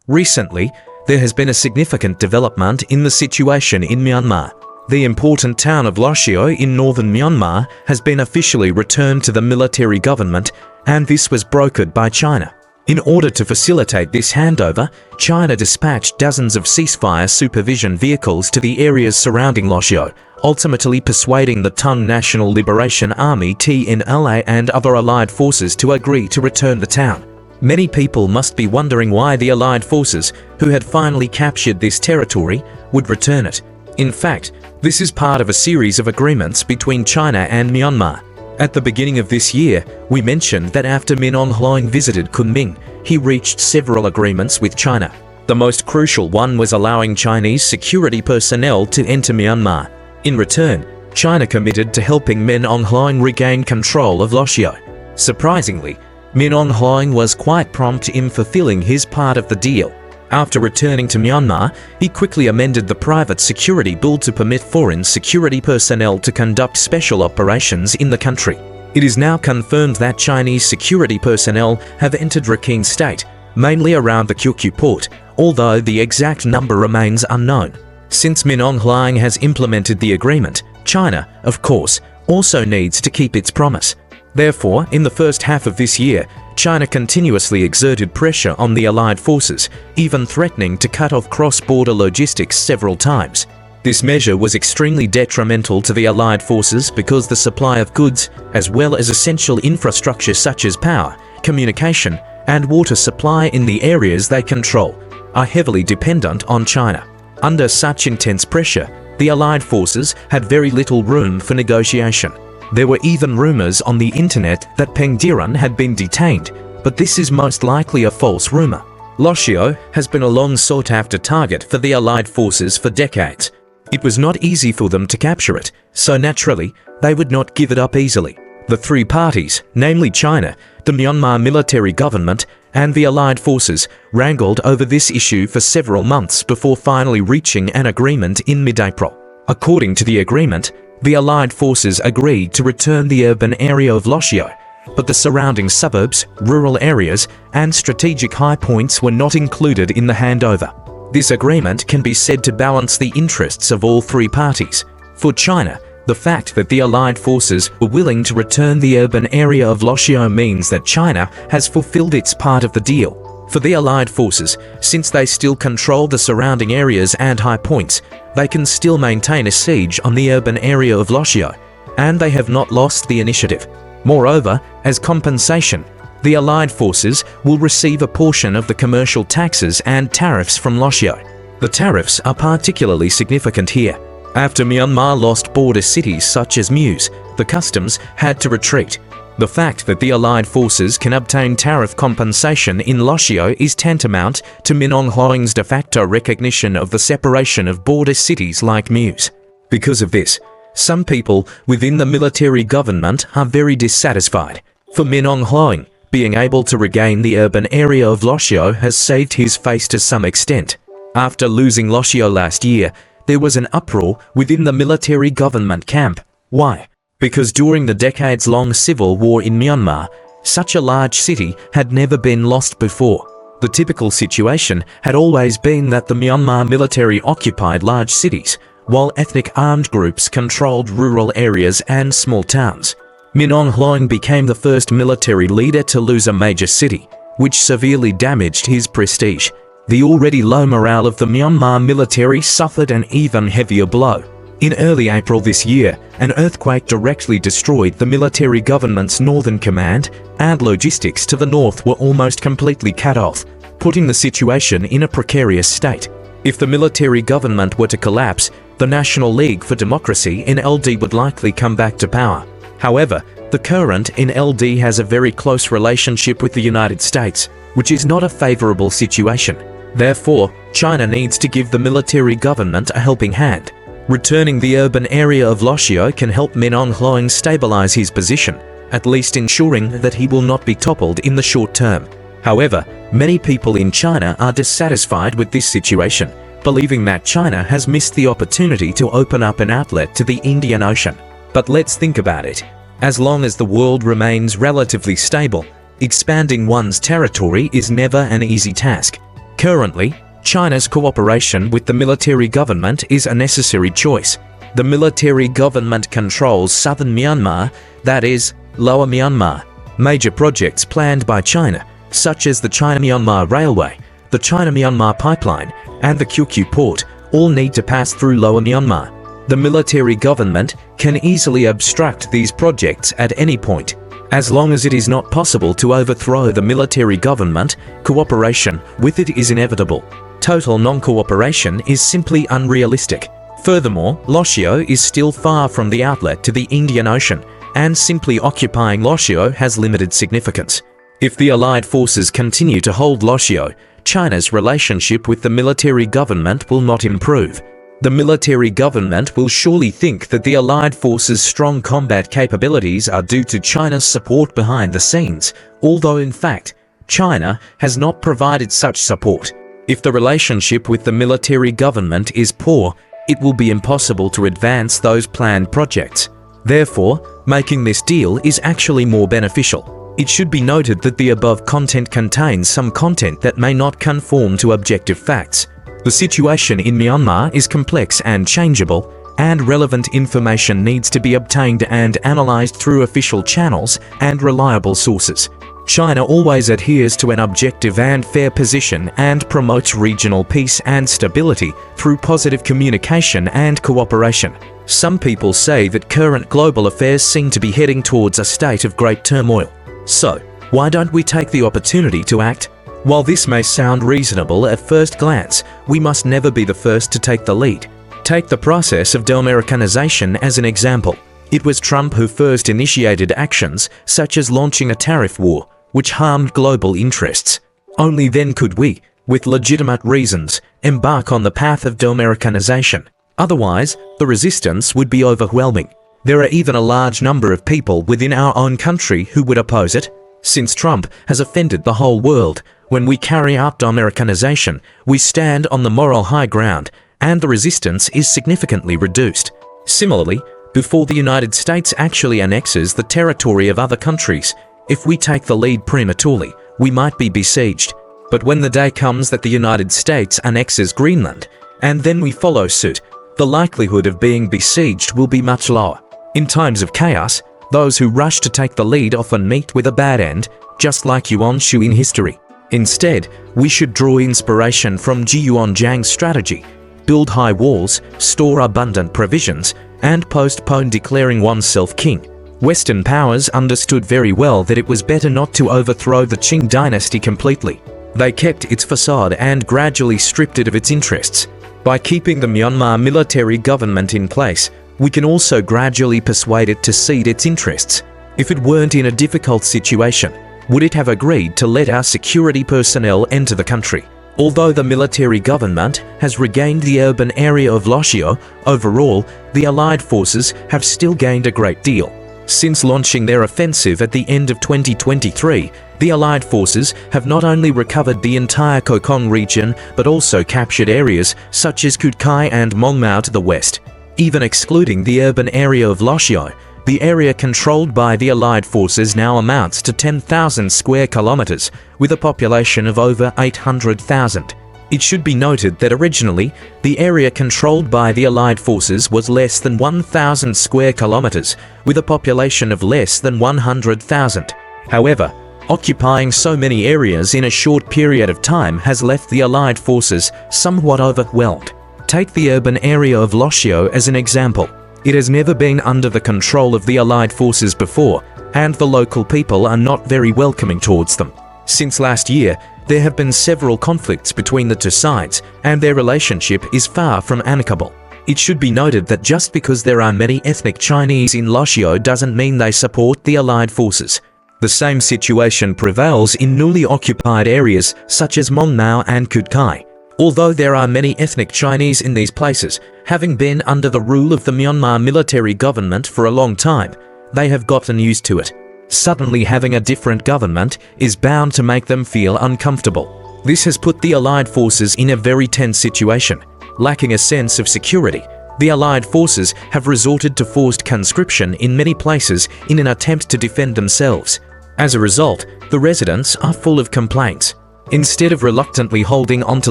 Recently, there has been a significant development in the situation in Myanmar. The important town of Lashio in northern Myanmar has been officially returned to the military government, and this was brokered by China. In order to facilitate this handover, China dispatched dozens of ceasefire supervision vehicles to the areas surrounding Lashio, ultimately persuading the Tung National Liberation Army (TNLA) and other allied forces to agree to return the town. Many people must be wondering why the allied forces, who had finally captured this territory, would return it. In fact, this is part of a series of agreements between China and Myanmar. At the beginning of this year, we mentioned that after Min Aung Hlaing visited Kunming, he reached several agreements with China. The most crucial one was allowing Chinese security personnel to enter Myanmar. In return, China committed to helping Min Aung Hlaing regain control of Lashio. Surprisingly, Min Aung Hlaing was quite prompt in fulfilling his part of the deal. After returning to Myanmar, he quickly amended the private security bill to permit foreign security personnel to conduct special operations in the country. It is now confirmed that Chinese security personnel have entered Rakhine State, mainly around the Kyukyu port, although the exact number remains unknown. Since Min Aung Hlaing has implemented the agreement, China, of course, also needs to keep its promise. Therefore, in the first half of this year, China continuously exerted pressure on the allied forces, even threatening to cut off cross-border logistics several times. This measure was extremely detrimental to the allied forces because the supply of goods, as well as essential infrastructure such as power, communication, and water supply in the areas they control, are heavily dependent on China. Under such intense pressure, the allied forces had very little room for negotiation. There were even rumors on the internet that Peng Deren had been detained, but this is most likely a false rumor. Lashio has been a long sought-after target for the allied forces for decades. It was not easy for them to capture it, so naturally, they would not give it up easily. The three parties, namely China, the Myanmar military government, and the allied forces, wrangled over this issue for several months before finally reaching an agreement in mid-April. According to the agreement, the allied forces agreed to return the urban area of Lashio, but the surrounding suburbs, rural areas, and strategic high points were not included in the handover. This agreement can be said to balance the interests of all three parties. For China, the fact that the allied forces were willing to return the urban area of Lashio means that China has fulfilled its part of the deal. For the allied forces, since they still control the surrounding areas and high points, they can still maintain a siege on the urban area of Lashio, and they have not lost the initiative. Moreover, as compensation, the allied forces will receive a portion of the commercial taxes and tariffs from Lashio. The tariffs are particularly significant here. After Myanmar lost border cities such as Muse, the customs had to retreat. The fact that the allied forces can obtain tariff compensation in Lashio is tantamount to Min Aung Hlaing's de facto recognition of the separation of border cities like Muse. Because of this, some people within the military government are very dissatisfied. For Min Aung Hlaing, being able to regain the urban area of Lashio has saved his face to some extent. After losing Lashio last year, there was an uproar within the military government camp. Why? Because during the decades-long civil war in Myanmar, such a large city had never been lost before. The typical situation had always been that the Myanmar military occupied large cities, while ethnic armed groups controlled rural areas and small towns. Min Aung Hlaing became the first military leader to lose a major city, which severely damaged his prestige. The already low morale of the Myanmar military suffered an even heavier blow. In early April this year, an earthquake directly destroyed the military government's northern command, and logistics to the north were almost completely cut off, putting the situation in a precarious state. If the military government were to collapse, the National League for Democracy (NLD) would likely come back to power. However, the current NLD has a very close relationship with the United States, which is not a favorable situation. Therefore, China needs to give the military government a helping hand. Returning the urban area of Lashio can help Min Aung Hlaing stabilize his position, at least ensuring that he will not be toppled in the short term. However, many people in China are dissatisfied with this situation, believing that China has missed the opportunity to open up an outlet to the Indian Ocean. But let's think about it. As long as the world remains relatively stable, expanding one's territory is never an easy task. Currently, China's cooperation with the military government is a necessary choice. The military government controls southern Myanmar, that is, Lower Myanmar. Major projects planned by China, such as the China-Myanmar Railway, the China-Myanmar Pipeline, and the Kyukyu Port, all need to pass through Lower Myanmar. The military government can easily obstruct these projects at any point. As long as it is not possible to overthrow the military government, cooperation with it is inevitable. Total non-cooperation is simply unrealistic. Furthermore, Lashio is still far from the outlet to the Indian Ocean, and simply occupying Lashio has limited significance. If the Allied forces continue to hold Lashio, China's relationship with the military government will not improve. The military government will surely think that the Allied forces' strong combat capabilities are due to China's support behind the scenes, although in fact, China has not provided such support. If the relationship with the military government is poor, it will be impossible to advance those planned projects. Therefore, making this deal is actually more beneficial. It should be noted that the above content contains some content that may not conform to objective facts. The situation in Myanmar is complex and changeable, and relevant information needs to be obtained and analyzed through official channels and reliable sources. China always adheres to an objective and fair position and promotes regional peace and stability through positive communication and cooperation. Some people say that current global affairs seem to be heading towards a state of great turmoil. So, why don't we take the opportunity to act? While this may sound reasonable at first glance, we must never be the first to take the lead. Take the process of de-Americanization as an example. It was Trump who first initiated actions such as launching a tariff war, which harmed global interests. Only then could we, with legitimate reasons, embark on the path of de-Americanization. Otherwise, the resistance would be overwhelming. There are even a large number of people within our own country who would oppose it. Since Trump has offended the whole world, when we carry out de-Americanization, we stand on the moral high ground, and the resistance is significantly reduced. Similarly, before the United States actually annexes the territory of other countries, if we take the lead prematurely, we might be besieged. But when the day comes that the United States annexes Greenland, and then we follow suit, the likelihood of being besieged will be much lower. In times of chaos, those who rush to take the lead often meet with a bad end, just like Yuan Shu in history. Instead, we should draw inspiration from Yuanzhang's strategy, build high walls, store abundant provisions, and postpone declaring oneself king. Western powers understood very well that it was better not to overthrow the Qing dynasty completely. They kept its facade and gradually stripped it of its interests. By keeping the Myanmar military government in place, we can also gradually persuade it to cede its interests. If it weren't in a difficult situation, would it have agreed to let our security personnel enter the country? Although the military government has regained the urban area of Lashio, overall, the Allied forces have still gained a great deal. Since launching their offensive at the end of 2023, the Allied forces have not only recovered the entire Kokong region, but also captured areas such as Kutkai and Mongmao to the west. Even excluding the urban area of Lashio, the area controlled by the Allied forces now amounts to 10,000 square kilometers, with a population of over 800,000. It should be noted that originally, the area controlled by the Allied forces was less than 1,000 square kilometers, with a population of less than 100,000. However, occupying so many areas in a short period of time has left the Allied forces somewhat overwhelmed. Take the urban area of Lashio as an example. It has never been under the control of the Allied forces before, and the local people are not very welcoming towards them. Since last year, there have been several conflicts between the two sides, and their relationship is far from amicable. It should be noted that just because there are many ethnic Chinese in Lashio doesn't mean they support the Allied forces. The same situation prevails in newly occupied areas such as Mongmao and Kutkai. Although there are many ethnic Chinese in these places, having been under the rule of the Myanmar military government for a long time, they have gotten used to it. Suddenly having a different government is bound to make them feel uncomfortable. This has put the Allied forces in a very tense situation. Lacking a sense of security, the Allied forces have resorted to forced conscription in many places in an attempt to defend themselves. As a result, the residents are full of complaints. Instead of reluctantly holding onto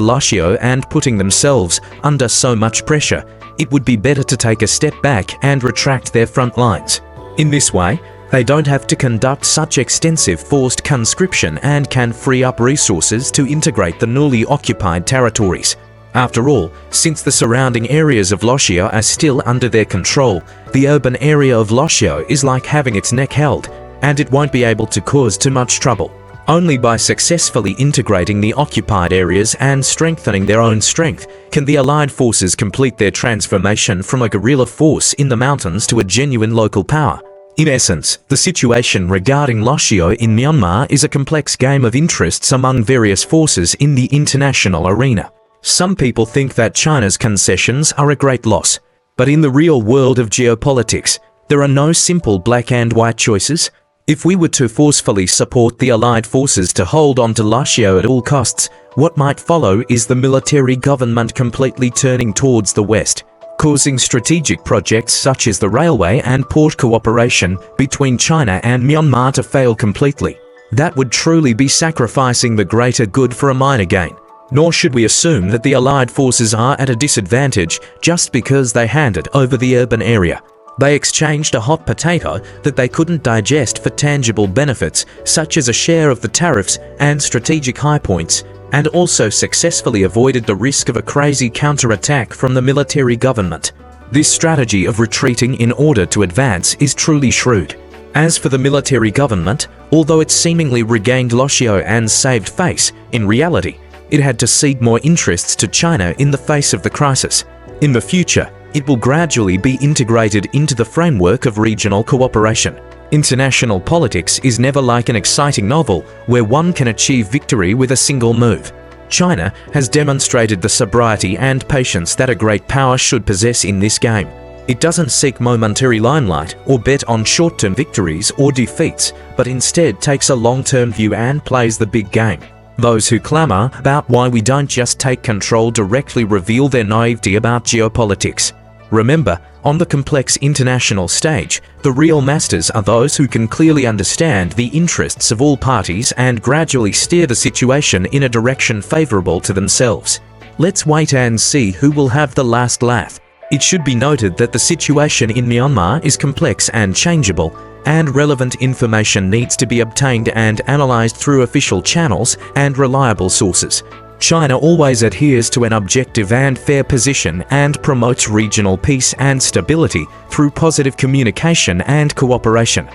Lashio and putting themselves under so much pressure, it would be better to take a step back and retract their front lines. In this way, they don't have to conduct such extensive forced conscription and can free up resources to integrate the newly occupied territories. After all, since the surrounding areas of Lashio are still under their control, the urban area of Lashio is like having its neck held, and it won't be able to cause too much trouble. Only by successfully integrating the occupied areas and strengthening their own strength can the Allied forces complete their transformation from a guerrilla force in the mountains to a genuine local power. In essence, the situation regarding Lashio in Myanmar is a complex game of interests among various forces in the international arena. Some people think that China's concessions are a great loss, but in the real world of geopolitics, there are no simple black and white choices. If we were to forcefully support the Allied forces to hold on to Lashio at all costs, what might follow is the military government completely turning towards the West, causing strategic projects such as the railway and port cooperation between China and Myanmar to fail completely. That would truly be sacrificing the greater good for a minor gain. Nor should we assume that the Allied forces are at a disadvantage just because they handed over the urban area. They exchanged a hot potato that they couldn't digest for tangible benefits such as a share of the tariffs and strategic high points, and also successfully avoided the risk of a crazy counterattack from the military government. This strategy of retreating in order to advance is truly shrewd. As for the military government, although it seemingly regained Lashio and saved face, in reality, it had to cede more interests to China in the face of the crisis. In the future, it will gradually be integrated into the framework of regional cooperation. International politics is never like an exciting novel where one can achieve victory with a single move. China has demonstrated the sobriety and patience that a great power should possess in this game. It doesn't seek momentary limelight or bet on short-term victories or defeats, but instead takes a long-term view and plays the big game. Those who clamor about why we don't just take control directly reveal their naivety about geopolitics. Remember, on the complex international stage, the real masters are those who can clearly understand the interests of all parties and gradually steer the situation in a direction favorable to themselves. Let's wait and see who will have the last laugh. It should be noted that the situation in Myanmar is complex and changeable, and relevant information needs to be obtained and analyzed through official channels and reliable sources. China always adheres to an objective and fair position and promotes regional peace and stability through positive communication and cooperation.